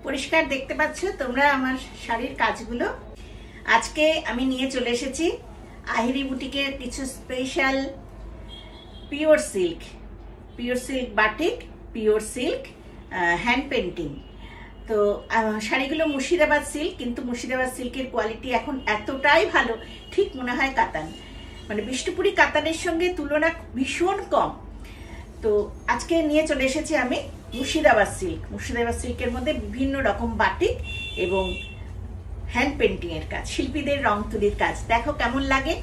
পরিষ্কার দেখতে পাচ্ছ তোমরা আমার শাড়ির কাজগুলো। আজকে আমি নিয়ে চলে এসেছি আহিরি বুটিকের কিছু special pure silk batik, pure silk hand painting. তো শাড়িগুলো মুর্শিদাবাদ সিল্ক, কিন্তু মুর্শিদাবাদ সিল্কের কোয়ালিটি এখন এতটাই ভালো, ঠিক মনে হয় কাতান, মানে বিষ্ণুপুরি কাতানের সঙ্গে তুলনা ভীষণ কম। তো আজকে নিয়ে চলে এসেছি আমি মুর্শিদাবাদ সিল্কের মধ্যে বিভিন্ন রকম বাটিক এবং হ্যান্ড পেন্টিং এর কাজ, শিল্পীদের রং তুলির কাজ। দেখো কেমন লাগে।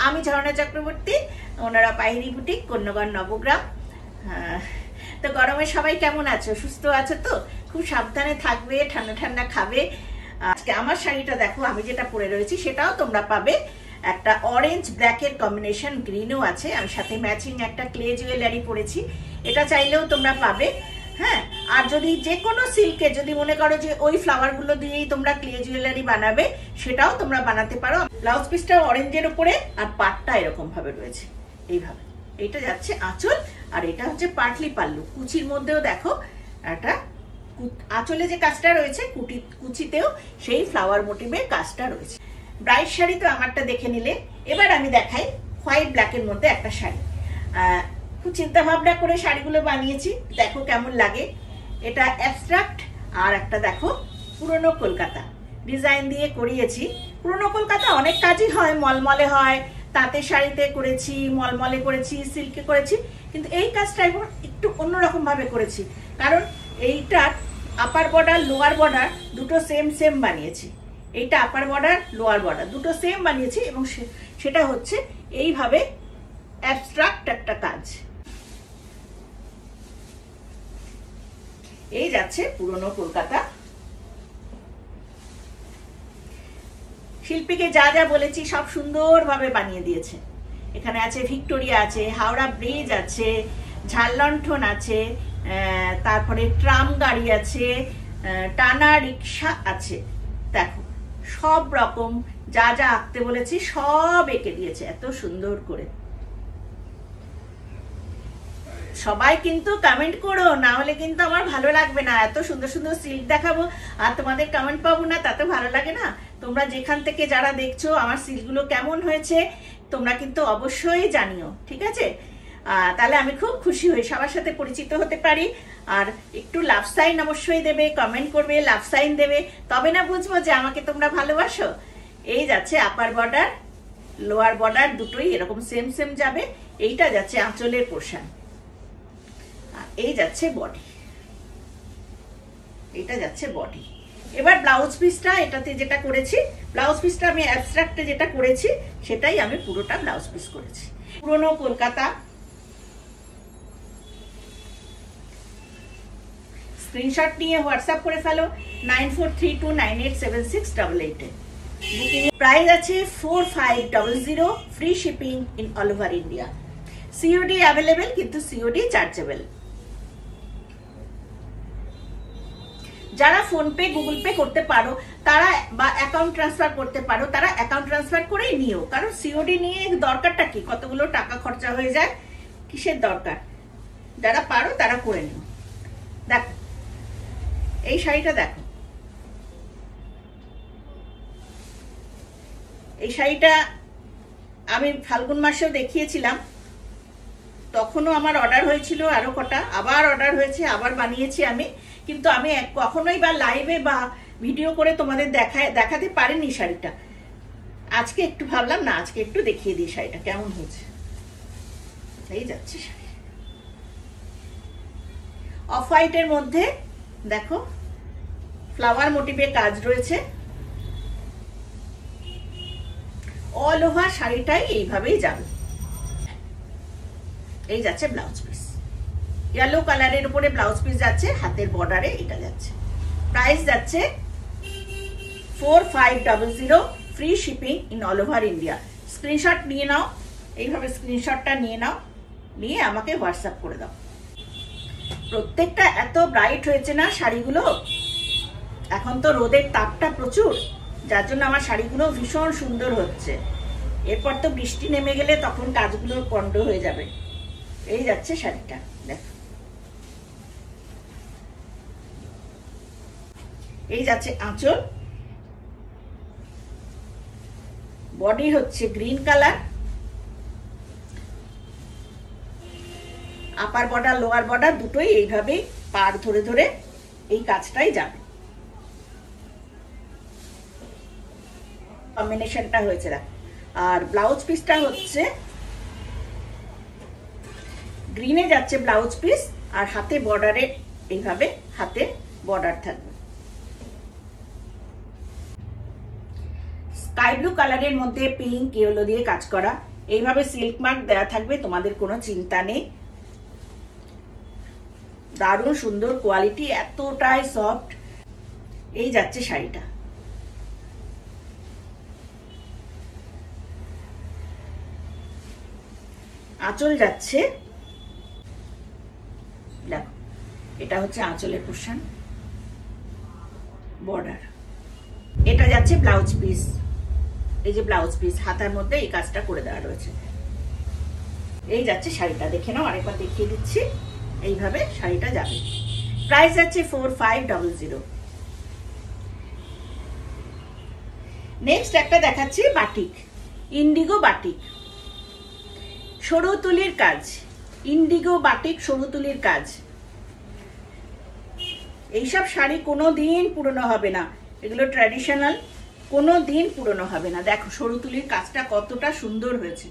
আমি ঝর্ণা চক্রবর্তী, ওনারা আহিরি বুটিক, কন্যাগড় নবগ্রাম। তো গরমে সবাই কেমন আছো? সুস্থ আছো তো? খুব সাবধানে থাকবে, ঠান্ডা ঠান্ডা খাবে। আজকে আমার শাড়িটা দেখো, আমি যেটা পরে রয়েছি সেটাও তোমরা পাবে। একটা অরেঞ্জ ব্ল্যাকের কম্বিনেশন, গ্রিনও আছে, আমি সাথে ম্যাচিং একটা ক্লে জুয়েলারি পরেছি, এটা চাইলেও তোমরা পাবে। হ্যাঁ, আর যদি যে কোনো সিল্কে যদি মনে করো যে ওই ফ্লাওয়ারগুলো দিয়েই তোমরা ক্লে জুয়েলারি বানাবে, সেটাও তোমরা বানাতে পারো। ব্লাউজ পিসটা অরেঞ্জের উপরে আর পাটটা এরকম ভাবে রয়েছে, এইভাবে। এইটা যাচ্ছে আঁচল, আর এটা হচ্ছে পাটলি পাল্লু। কুচির মধ্যেও দেখো একটা আঁচলে যে কাজটা রয়েছে, কুচিতেও সেই ফ্লাওয়ার মোটিভের কাজটা রয়েছে। ব্রাইট শাড়ি তো আমারটা দেখে নিলে, এবার আমি দেখাই হোয়াইট ব্ল্যাকের মধ্যে একটা শাড়ি। খুব চিন্তা ভাবনা করে শাড়িগুলো বানিয়েছি, দেখো কেমন লাগে। এটা অ্যাবস্ট্রাক্ট, আর একটা দেখো পুরনো কলকাতা ডিজাইন দিয়ে করিয়েছি। পুরনো কলকাতা অনেক কাজই হয়, মলমলে হয়, তাঁতের শাড়িতে করেছি, মলমলে করেছি, সিল্কে করেছি, কিন্তু এই কাজটা একটু অন্যরকম ভাবে করেছি, কারণ এইটার আপার বর্ডার লোয়ার বর্ডার দুটো সেম বানিয়েছি। এইটা আপার বর্ডার লোয়ার বর্ডার দুটো সেম বানিয়েছি, এবং সেটা হচ্ছে এইভাবে অ্যাবস্ট্রাক্ট একটা কাজ। এই যাচ্ছে পুরনো কলকাতা। শিল্পীকে যা যা বলেছি সব সুন্দরভাবে বানিয়ে দিয়েছে। এখানে আছে ভিক্টোরিয়া, আছে হাওড়া ব্রিজ, আছে ঝাড়লণ্ঠন আছে, তারপরে ট্রাম গাড়ি আছে, টানা রিক্সা আছে। দেখো সব রকম যা যা আঁকতে বলেছি সব এঁকে দিয়েছে এত সুন্দর করে। সবাই কিন্তু কমেন্ট করো, না হলে কিন্তু আমার ভালো লাগবে না। এত সুন্দর সুন্দর সিল্ক দেখাবো আর তোমাদের কমেন্ট পাবো না, তাতে ভালো লাগে না। তোমরা যেখান থেকে যারা দেখছো আমার সিল্কগুলো কেমন হয়েছে তোমরা কিন্তু অবশ্যই জানিও, ঠিক আছে? তাহলে আমি খুব খুশি হই, সবার সাথে পরিচিত হতে পারি। আর একটু লাভ সাইন অবশ্যই দেবে, কমেন্ট করবে, লাভ সাইন দেবে, তবে না বুঝবো যে আমাকে তোমরা ভালোবাসো। এই যাচ্ছে আপার বর্ডার, লোয়ার বর্ডার দুটোই এরকম সেম যাবে। এইটা যাচ্ছে আঁচলের পোর্শন, এই যাচ্ছে বডি, এটা যাচ্ছে বডি। এবার ব্লাউজ পিসটা, এটাতে যেটা করেছি ব্লাউজ পিসটা আমি অ্যাবস্ট্রাক্টে যেটা করেছি সেটাই আমি পুরোটা ব্লাউজ পিস করেছি। পুরনো কলকাতা। স্ক্রিনশট নিয়ে হোয়াটসঅ্যাপ করে ফেলো 9432987688 বুকিং প্রাইস আছে 4500, free shipping in all over India. COD available, কিন্তু সিওডি চার্জেবল। যারা ফোনপে গুগল পে করতে পারো তারা, বা অ্যাকাউন্ট ট্রান্সফার করতে পারো, তারা অ্যাকাউন্ট ট্রান্সফার করেই নিও, কারণ সিওডি নিয়ে দরকারটা কি, কতগুলো টাকা খরচা হয়ে যায়, কিসের দরকার। যারা পারো তারা করে নিও। দেখো এই শাড়িটা, দেখো এই শাড়িটা আমি ফাল্গুন মাসেও দেখিয়েছিলাম, তখনও আমার অর্ডার হয়েছিল আরো কটা, আবার অর্ডার হয়েছে, আবার বানিয়েছি আমি, কিন্তু আমি কখনোই বা লাইভে বা ভিডিও করে তোমাদের দেখাতে পারিনি শাড়িটা। আজকে একটু ভাবলাম না, আজকে একটু দেখিয়ে দিই শাড়িটা কেমন হয়েছে। এই যাচ্ছে শাড়ি অফ হোয়াইটের মধ্যে, দেখো ফ্লাওয়ার মোটিভে কাজ রয়েছে। অল ওভার শাড়িটাই এইভাবেই যাবে। এই যাচ্ছে ব্লাউজ পিস, ইয়েলো কালারের উপরে ব্লাউজ পিস যাচ্ছে, হাতের বর্ডারে এটা যাচ্ছে। প্রাইস যাচ্ছে 4500, free shipping in all over India. Screenshot নিয়ে নাও, এইভাবে স্ক্রিনশটটা নিয়ে নাও, নিয়ে আমাকে হোয়াটসঅ্যাপ করে দাও। প্রত্যেকটা এত ব্রাইট হয়েছে না শাড়িগুলো, এখন তো রোদের তাপটা প্রচুর, যার জন্য আমার শাড়িগুলো ভীষণ সুন্দর হচ্ছে। এরপর তো বৃষ্টি নেমে গেলে তখন কাজগুলো পণ্ড হয়ে যাবে। এই যাচ্ছে শাড়িটা, দেখো এই যাচ্ছে আঁচল, বডি হচ্ছে green colour, upper border lower border দুটোই এইভাবে পাড় ধরে ধরে এই কাজটাই যাবে। কম্বিনেশনটা হয়েছে না। আর ব্লাউজ পিসটা হচ্ছে গ্রিনে যাচ্ছে ব্লাউজ পিস, আর হাতে বর্ডারে এইভাবে হাতে বর্ডার থাকবে। স্কাই ব্লু কালারের মধ্যে পিঙ্ক ইয়েলো দিয়ে কাজ করা, এইভাবে সিল্ক মার্ক দেওয়া থাকবে, তোমাদের কোনো চিন্তা নেই। দারুণ সুন্দর কোয়ালিটি, এতটাই সফট। এই যাচ্ছে শাড়িটা। আঁচল যাচ্ছে, দেখো এটা হচ্ছে আঁচলের পোরশন, বর্ডার। এটা যাচ্ছে ব্লাউজ পিস, এই যে ব্লাউজ পিস হাতার মধ্যে এই কাজটা করে দেওয়া রয়েছে। এই যাচ্ছে শাড়িটা, দেখে নাও, আরেকবার দেখিয়ে দিচ্ছি। এইভাবে শাড়িটা যাবে। প্রাইস যাচ্ছে 4500। নেক্সট একটা দেখাচ্ছি বাটিক, ইন্ডিগো বাটিক, সরু তুলির কাজ, ইন্ডিগো বাটিক সরু তুলির কাজ। এইসব শাড়ি কোনো দিন পুরনো হবে না, এগুলো ট্র্যাডিশনাল, কোনো দিন পুরনো হবে না। দেখো সরু তুলির কাজটা কতটা সুন্দর হয়েছে।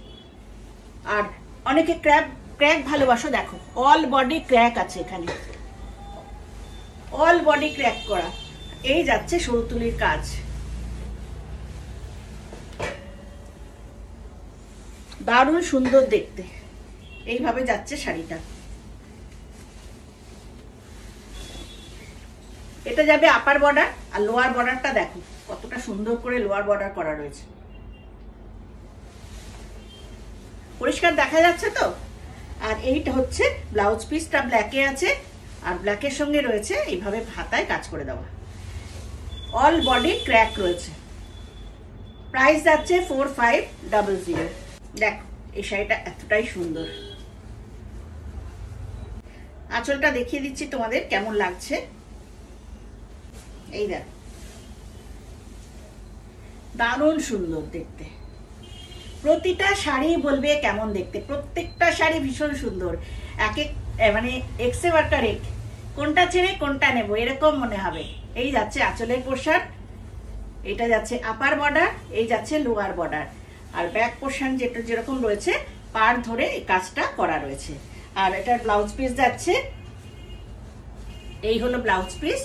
আর অনেকে ক্র্যাক ভালোবাসো, দেখো অল বডি ক্র্যাক আছে, এখানে অল বডি ক্র্যাক করা। এই যাচ্ছে সরু তুলির কাজ, দারুণ সুন্দর দেখতে। এইভাবে যাচ্ছে শাড়িটা। এটা যাবে আপার বর্ডার, আর লোয়ার বর্ডারটা দেখো কতটা সুন্দর করে লোয়ার বর্ডার করা রয়েছে। পরিষ্কার দেখা যাচ্ছে তো? আর এইটা হচ্ছে ব্লাউজ পিসটা, ব্ল্যাকে আছে, আর ব্ল্যাকের সঙ্গে রয়েছে এইভাবে হাতায় কাজ করে দেওয়া, অল বডি ক্র্যাক রয়েছে। প্রাইস যাচ্ছে 4500। দেখো এই শাড়িটা এতটাই সুন্দর। আঁচলটা দেখিয়ে দিচ্ছি তোমাদের কেমন লাগছে। এই দেখো দারুণ সুন্দর দেখতে। প্রতিটা শাড়ি বলবে কেমন দেখতে, প্রত্যেকটা শাড়ি ভীষণ সুন্দর। এক এক মানে এক্সে ওয়ার্কার এক, কোনটা ছেড়ে কোনটা নেব এরকম মনে হবে। এই যাচ্ছে আঁচলের পোরশন, এটা যাচ্ছে আপার বর্ডার, এই যাচ্ছে লোয়ার বর্ডার, আর ব্যাক পোরশন যেটা যেরকম রয়েছে পাড় ধরে এই কাজটা করা রয়েছে। আর এটার ব্লাউজ পিস যাচ্ছে, এই হলো ব্লাউজ পিস,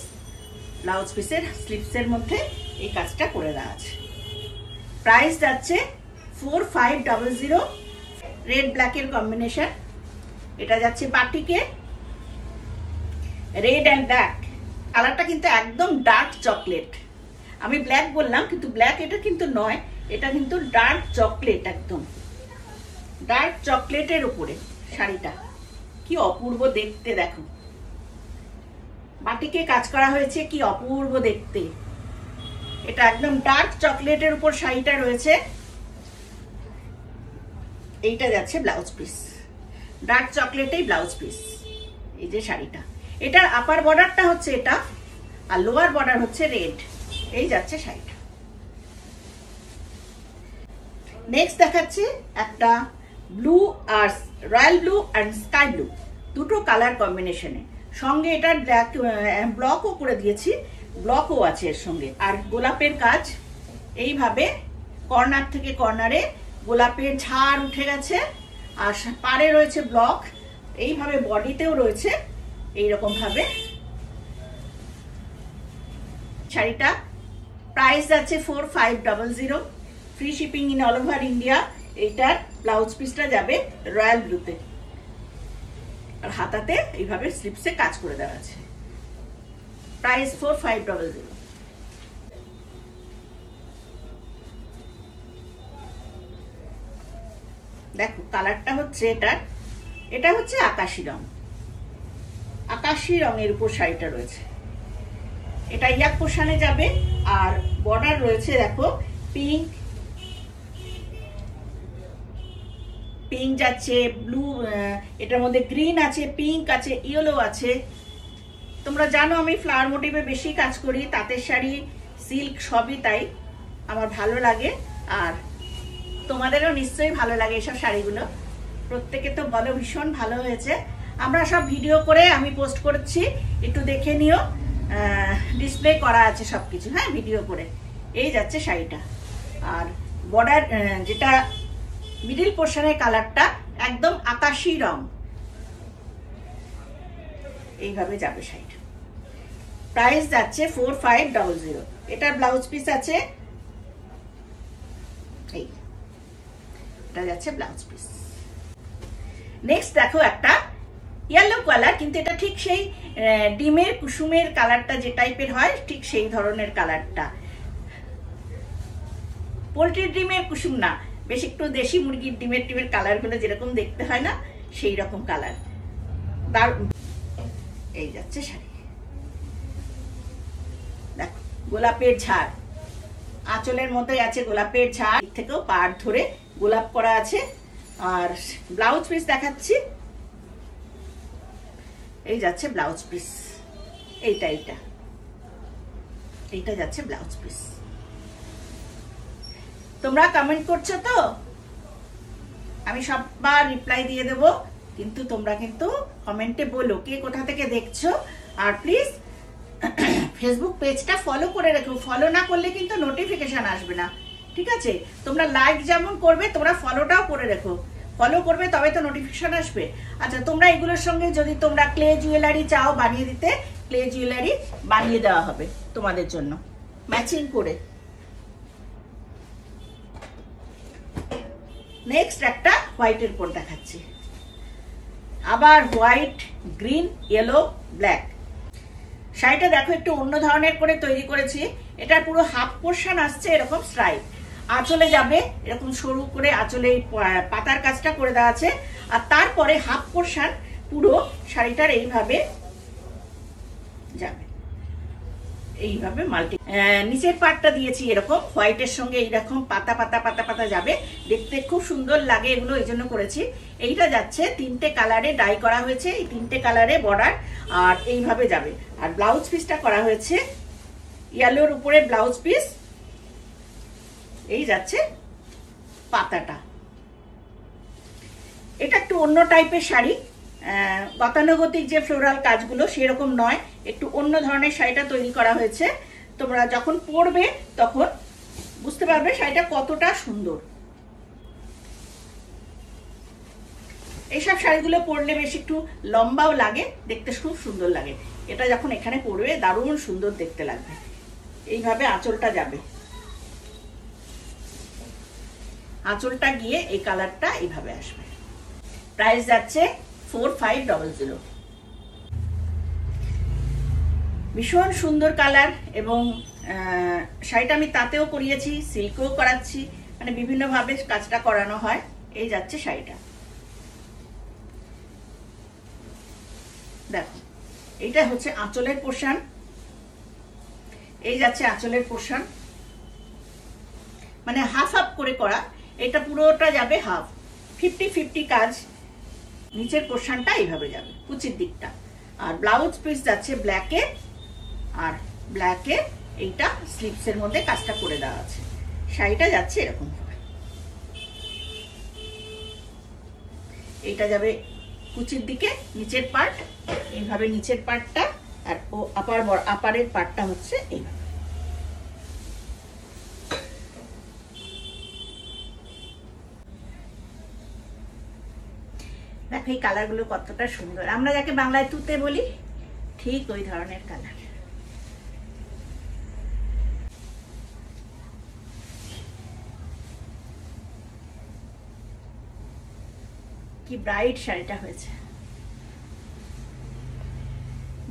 ব্লাউজ পিসের স্লিপসের মধ্যে এই কাজটা করে দেওয়া আছে। প্রাইস যাচ্ছে 4500, রেড ব্ল্যাকের কম্বিনেশন। এটা যাচ্ছে বাটিকে, রেড অ্যান্ড ব্ল্যাক, কালারটা কিন্তু একদম ডার্ক চকলেট। আমি ব্ল্যাক বললাম কিন্তু ব্ল্যাক এটা কিন্তু নয়, এটা কিন্তু ডার্ক চকলেট, একদম ডার্ক চকলেটের উপরে শাড়িটা। কি অপূর্ব দেখতে, দেখো বাটিকে কাজ করা হয়েছে, কি অপূর্ব দেখতে। এটা একদম ডার্ক চকলেটের উপর শাড়িটা রয়েছে। এইটা যাচ্ছে ব্লাউজ পিস, ডার্ক চকলেটেই ব্লাউজ পিস। এই যে শাড়িটা, এটার আপার বর্ডারটা হচ্ছে এটা, আর লোয়ার বর্ডার হচ্ছে রেড। এই যাচ্ছে শাড়িটা। নেক্সট দেখাচ্ছি একটা ব্লু আর royal blue and sky blue, দুটো কালার কম্বিনেশনে। সঙ্গে এটার ব্ল্যাক ব্লকও করে দিয়েছি, ব্লকও আছে এর সঙ্গে। আর গোলাপের কাজ, এইভাবে কর্নার থেকে কর্নারে গোলাপের ঝাড় উঠে গেছে, আর পাড়ে রয়েছে ব্লক, এইভাবে বডিতেও রয়েছে এইরকম ভাবে শাড়িটা। প্রাইস যাচ্ছে 4500, free shipping in all over India. এইটার ব্লাউজ পিসটা যাবে রয়্যাল ব্লুতে, আর হাতাতে এইভাবে স্লিপসে কাজ করে দেওয়া আছে। প্রাইস 4500। দেখো কালারটা হচ্ছে এটা হচ্ছে আকাশি রং, আকাশি রঙের উপর শাড়িটা রয়েছে। এটা ইয়াক পোশানে যাবে, আর বর্ডার রয়েছে দেখো পিঙ্ক, পিঙ্ক যাচ্ছে, ব্লু, এটার মধ্যে গ্রিন আছে, পিঙ্ক আছে, ইয়েলো আছে, তোমরা জানো আমি ফ্লাওয়ার মোটিভে বেশি কাজ করি, তাঁতের শাড়ি, সিল্ক সবই তাই আমার ভালো লাগে। আর তোমাদেরও নিশ্চয়ই ভালো লাগে এসব শাড়িগুলো। প্রত্যেকে তো বলো ভীষণ ভালো হয়েছে। আমরা সব ভিডিও করে আমি পোস্ট করছি, একটু দেখে নিও, ডিসপ্লে করা আছে সবকিছু, হ্যাঁ, ভিডিও করে। এই যাচ্ছে শাড়িটা। আর বর্ডার যেটা মিডিল পোর্শনের কালারটা একদম আকাশি রং, এইভাবে যাবে শাড়িটা। প্রাইস যাচ্ছে 4500। এটার ব্লাউজ পিস আছে, এই এটা যাচ্ছে ব্লাউজ পিস। নেক্সট দেখো একটা ইয়েলো কালার, কিন্তু এটা ঠিক সেই ডিমের কুসুমের কালারটা যে টাইপের হয় ঠিক সেই ধরনের কালারটা। পোলট্রির ডিমের কুসুম না, বেশ একটু দেশি মুরগির ডিমের কালারগুলো যেরকম দেখতে হয় না, সেই রকম কালার। এই যাচ্ছে শাড়ি। দেখো গোলাপের ঝাড়, আঁচলের মতোই আছে গোলাপের ঝাড়, থেকেও পাড় ধরে গোলাপ করা আছে। আর ব্লাউজ পিস দেখাচ্ছি, এই যাচ্ছে ব্লাউজ পিস। এইটা যাচ্ছে ব্লাউজ পিস। তোমরা কমেন্ট করছো তো, আমি সববার রিপ্লাই দিয়ে দেবো, কিন্তু তোমরা কিন্তু কমেন্টে বলো কে কোথা থেকে দেখছো। আর প্লিজ ফেসবুক পেজটা ফলো করে রেখো, ফলো না করলে কিন্তু নোটিফিকেশন আসবে না, ঠিক আছে? তোমরা লাইক যেমন করবে তোমরা ফলোটাও করে রেখো, ফলো করবে তবে তো নোটিফিকেশন আসবে। আচ্ছা, তোমরা এগুলোর সঙ্গে যদি তোমরা ক্লে জুয়েলারি চাও বানিয়ে দিতে, ক্লে জুয়েলারি বানিয়ে দেওয়া হবে তোমাদের জন্য ম্যাচিং করে। নেক্সট একটা হোয়াইটের উপর দেখাচ্ছি, আবার হোয়াইট, গ্রিন, ইয়েলো, ব্ল্যাক। শাড়িটা দেখো একটু অন্য ধরনের করে তৈরি করেছি। এটা পুরো হাফ পোর্শন আসছে এরকম স্ট্রাইপ, আঁচলে যাবে এরকম সরু করে, আঁচলে পাতার কাজটা করে দেওয়া আছে। আর তারপরে হাফ পোর্শন পুরো শাড়িটার এইভাবে যাবে, এইভাবে মাল্টি। নিচের পাটটা দিয়েছি এরকম হোয়াইটের সঙ্গে এইরকম পাতা পাতা পাতা পাতা যাবে, দেখতে খুব সুন্দর লাগে এগুলো, এই জন্য করেছি। এইটা যাচ্ছে 3টে কালারে ডাই করা হয়েছে, এই 3টে কালারে বর্ডার, আর এইভাবে যাবে। আর ব্লাউজ পিসটা করা হয়েছে ইয়েলোর উপরে ব্লাউজ পিস, এই যাচ্ছে পাতাটা। এটা একটু অন্য টাইপের শাড়ি, গতানুগতিক যে ফ্লোরাল কাজগুলো সেরকম নয়, একটু অন্য ধরনের শাড়িটা তৈরি করা হয়েছে। তোমরা যখন পরবে তখন বুঝতে পারবে শাড়িটা কতটা সুন্দর। এইসব শাড়িগুলো পরলে বেশ একটু লম্বাও লাগে, দেখতে খুব সুন্দর লাগে। এটা যখন এখানে পরবে দারুণ সুন্দর দেখতে লাগবে। এইভাবে আঁচলটা যাবে, আঁচলটা গিয়ে এই কালারটা এইভাবে আসবে। প্রাইস যাচ্ছে 4500। ভীষণ সুন্দর কালার, এবং শাড়িটা আমি তাতেও করিয়েছি, সিল্কেও করাচ্ছি, মানে বিভিন্নভাবে কাজটা করানো হয়। এই যাচ্ছে শাড়িটা, দেখো এইটা হচ্ছে আঁচলের পোর্শন, এই যাচ্ছে আঁচলের পোর্শন, মানে হাফ হাফ করে করা। এটা পুরোটা যাবে হাফ, 50-50 কাজ। নিচের পোর্শনটা এইভাবে যাবে কুচির দিকটা। আর ব্লাউজ পিস যাচ্ছে ব্ল্যাকে, আর ব্ল্যাকে এইটা স্লিপসের মধ্যে কাজটা করে দেওয়া আছে। শাড়িটা যাচ্ছে এরকম ভাবে, এইটা যাবে কুচির দিকে, নিচের পার্ট এইভাবে, নিচের পার্টটা, আর ও আপারের পার্টটা হচ্ছে এইভাবে। দেখো এই কালারগুলো কতটা সুন্দর, আমরা যাকে বাংলায় তুতে বলি ঠিক ওই ধরনের কালার। কি ব্রাইট শাড়িটা হয়েছে,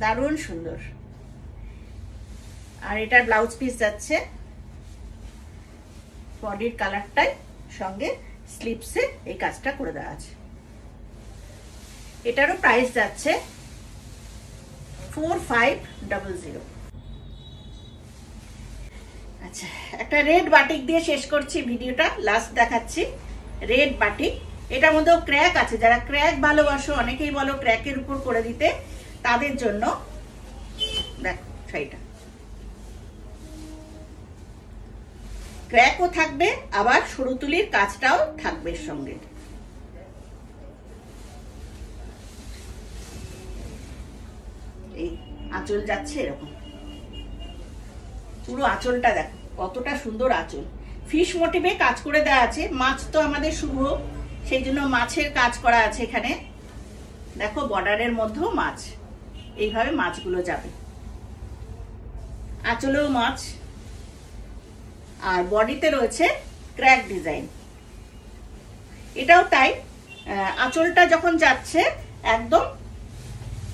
দারুণ সুন্দর। আর এটার ব্লাউজ পিস যাচ্ছে বডির কালারটাই, সঙ্গে স্লিপসে এই কাজটা করে দেওয়া আছে। এটারও প্রাইস যাচ্ছে 4500। আচ্ছা, একটা রেড বাটিক দিয়ে শেষ করছি ভিডিওটা, লাস্ট দেখাচ্ছি রেড বাটিক। এটার মধ্যেও ক্র্যাক আছে, যারা ক্র্যাক ভালোবাসো, অনেকেই বলো ক্র্যাকের উপর করে দিতে, তাদের জন্য শাড়িটা। ক্র্যাকও থাকবে, আবার সরু তুলির কাজটাও থাকবে এর সঙ্গে। এই আঁচল যাচ্ছে এরকম, পুরো আঁচলটা দেখো কতটা সুন্দর আঁচল। ফিশ মোটিভে কাজ করে দেওয়া আছে, মাছ তো আমাদের শুভ, সেই জন্য মাছের কাজ করা আছে এখানে। দেখো বর্ডারের মধ্যেও মাছ, এইভাবে মাছগুলো যাবে। আঁচলেও মাছ, আর বডিতে রয়েছে ক্র্যাক ডিজাইন। এটাও তাই, আঁচলটা যখন যাচ্ছে একদম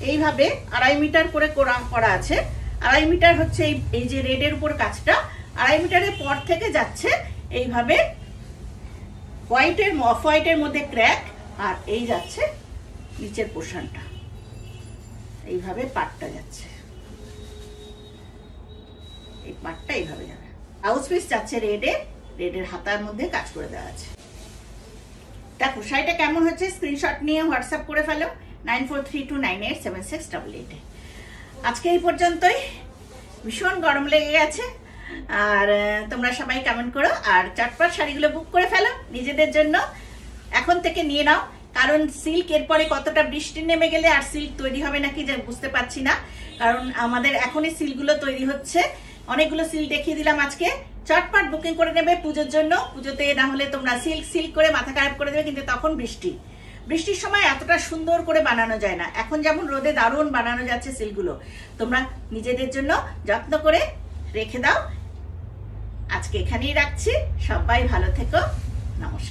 এইভাবে 2.5 মিটার করে করা আছে। 2.5 মিটার হচ্ছে এই যে রেডের উপর কাজটা, 2.5 মিটারের পর থেকে যাচ্ছে এইভাবে হোয়াইটের, অফ হোয়াইটের মধ্যে ক্র্যাক, আর এই যাচ্ছে নিচের পোর্শনটা, এইভাবে পাটটা যাচ্ছে, এই পাটটা এইভাবে যাবে। ব্লাউজ পিস যাচ্ছে রেডের হাতার মধ্যে কাজ করে দেওয়া আছে। দেখো শাড়িটা কেমন হচ্ছে, স্ক্রিনশট নিয়ে হোয়াটসঅ্যাপ করে ফেলো 9432987688। আজকে এই পর্যন্তই। ভীষণ গরম লেগে গেছে, আর তোমরা সবাই কমেন্ট করো, আর চটপট শাড়িগুলো বুক করে ফেলো নিজেদের জন্য, এখন থেকে নিয়ে নাও। কারণ সিল্ক এরপরে কতটা বৃষ্টি নেমে গেলে আর সিল্ক তৈরি হবে নাকি যে বুঝতে পারছি না, কারণ আমাদের এখনই সিল্কগুলো তৈরি হচ্ছে। অনেকগুলো সিল্ক দেখিয়ে দিলাম আজকে, চটপট বুকিং করে নেবে পুজোর জন্য। পুজোতে না হলে তোমরা সিল্ক করে মাথা খারাপ করে দেবে, কিন্তু তখন বৃষ্টির সময় এতটা সুন্দর করে বানানো যায় না। এখন যেমন রোদে দারুণ বানানো যাচ্ছে সিল্কগুলো, তোমরা নিজেদের জন্য যত্ন করে রেখে দাও। আজকে এখানেই রাখছি, সবাই ভালো থেকো, নমস্কার।